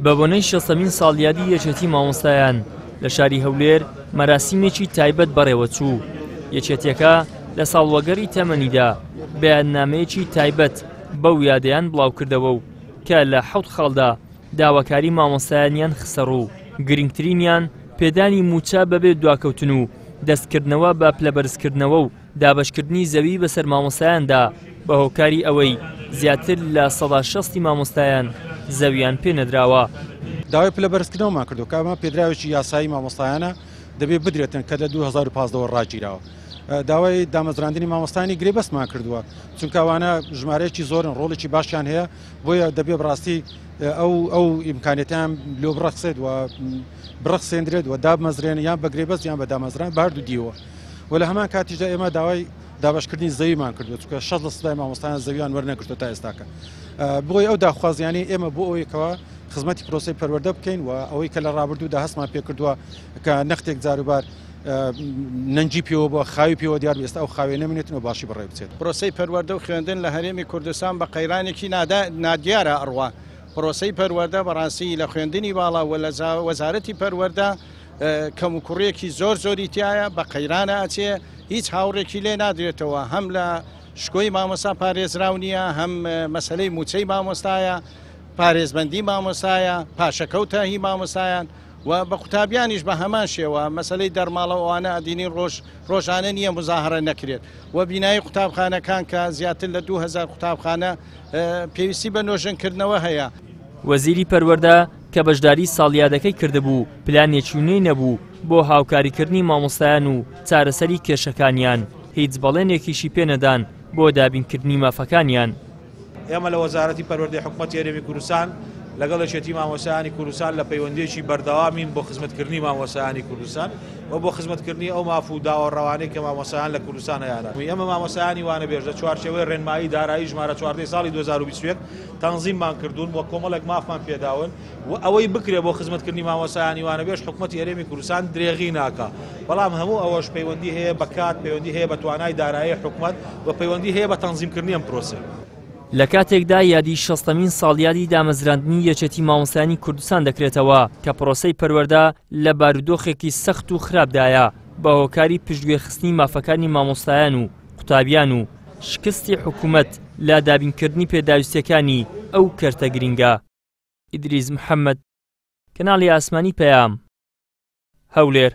بە بۆنەی 60مین ساڵیادی یەکێتی مامۆستایان لە شاری هەولێر مەراسیمێکی تایبەت بەڕێوە چوو. یەکێتیەکە لە ساڵوەگەڕی تەمەنیدا بەیاننامەیەکی تایبەت بەو یادەیان بڵاوکردەوە و کە لە 7 خاڵدا داواکاری مامۆستایانیان خسەڕوو. گرنگترینیان پێدانی موچە بەبێ دواکەوتن و دەستکردنەوە بە پلەبەرزکردنەوە و دابەشکردنی زەوی بەسەر مامۆستایاندا بە هۆکاری ئەوەی زیاتر لە 160 مامۆستایان زەویان پێ نەدراوە. داوای پلەبەرزکردنەوەمان کردو کە ئەمە پێدراوێکی یاسایی مامۆستایانە دەبێت بدرێتن کە لە 2015 ڕاگیراوە. داوای دامەزراندنی مامۆستایانی گرێبەستمان کردووە چونکە ئەوانە ژمارەیەکی زۆرن ڕۆڵێکی باشیان هەیە بۆیە دەبێت بڕاستی ئەو ئیمکانێتیان لۆ بڕەخسێت و بڕەخسێندرێت و دابمەزرێن یان بە گرێبەست یان بە دامەزران بەهردوو دیوە. و لە هەمان کاتیشدا ئێمە داوای دابشکردنی زەویمان کردووە چونکە 60% مامۆستایان زەویان وەرنەگرتووە تا ئێستاکە. بۆی ئەو داخوازیانی ئێمە بۆ ئەوەیەکەوە خزمەتی پرۆسەی پەروەردە بکەین و ئەوەی کە لە ڕابردوودا هەستمان پێ کردووە کە نەختێک جاروبار نەنجی پێوە بۆ خاوی پێوە دیار ئێستا ئەو خاوێ نەمێنێتەوە باشی بڕێ بچێت. پرۆسەی پەروەردە و خوێندن لە هەرێمی کوردستان بە قەیرانێکی نادیارە ئەڕوا. پرۆسەی پەروەردە بەڕاستی لە خوێندنی باڵا و لە وەزارەتی پەروەردە کەم و کوڕێکی زۆری تایە بە قەیرانە ئەچێ هیچ هاوڕێکی لێ نادرێتەوە هەم لە شکۆی مامۆستا پارێزراو نییە هەم مەسلەی موچەی مامۆستایە پارێزبەندی مامۆستایە پاشەکەوتە هی مامۆستایان و بە قوتابیانیش بە هەمان شێوە مەسلەی دەرماڵەوانە ئەدینی ڕۆژانە نییە مزاهرە نەکرێت و بینایی قوتابخانەکان کە زیاتر لە 2000 قوتابخانە پێویستی بە نۆژنکردنەوە هەیە. وەزیری پەروەردە کە بەشداری ساڵیادەکەی کردبوو پلانێکی نوێی نەبوو بۆ هاوکاریکردنی مامۆستایان و چارەسەری کێشەکانیان هیچ بەڵێنێکیشی پێنەدان بۆ دابینکردنی مافەکانیان. ئێمە لە وەزارەتی پەروەردەی حکوومەتی هەرێمی کوردستان لەگەڵ یەکێتی مامۆستایانی کوردستان لە پەیوەندیەکی بەردەوامین بۆ خزمەتکردنی مامۆستایانی کوردستان و بۆ خزمەتکردنی ئەو ماف و داوەڕەوانەی کە مامۆستایان لە کوردستان هەیەە. ئێمە مامۆستایانی وانە بێژ لە چوارچێوەی ڕێنمایی دارایی ژمارە 14 ساڵی 2021 تەنزیممان کردوون بۆ کۆمەڵێک مافمان پێداون و ئەوەی بکرێ بۆ خزمەتکردنی مامۆستایانی وانە بێژ حکوومەتی هەرێمی کوردستان درێغی ناکا. بەڵام هەموو ئەوەش پەیوەندی هەیە بە کات پەیوەندی هەیە بە توانای دارایی حکوومەت و پەیوەندی هەیە بە تەنزیمکردنی ئەم پرۆسە. لە کاتێکدا یادی 60مین ساڵیادی دامەزراندنی یەکێتی مامۆستایانی کوردستان دەکرێتەوە کە پرۆسەی پەروەردە لە بارودۆخێکی سەخت و خراپدایە بە هۆکاری پشتگوێخستنی مافەکانی مامۆستایان و قوتابیان و شکستی حکوومەت لە دابینکردنی پێداویستیەکانی ئەو کەرتە گرینگە. ئیدریس محەممەد، کەناڵی ئاسمانی پەیام، هەولێر.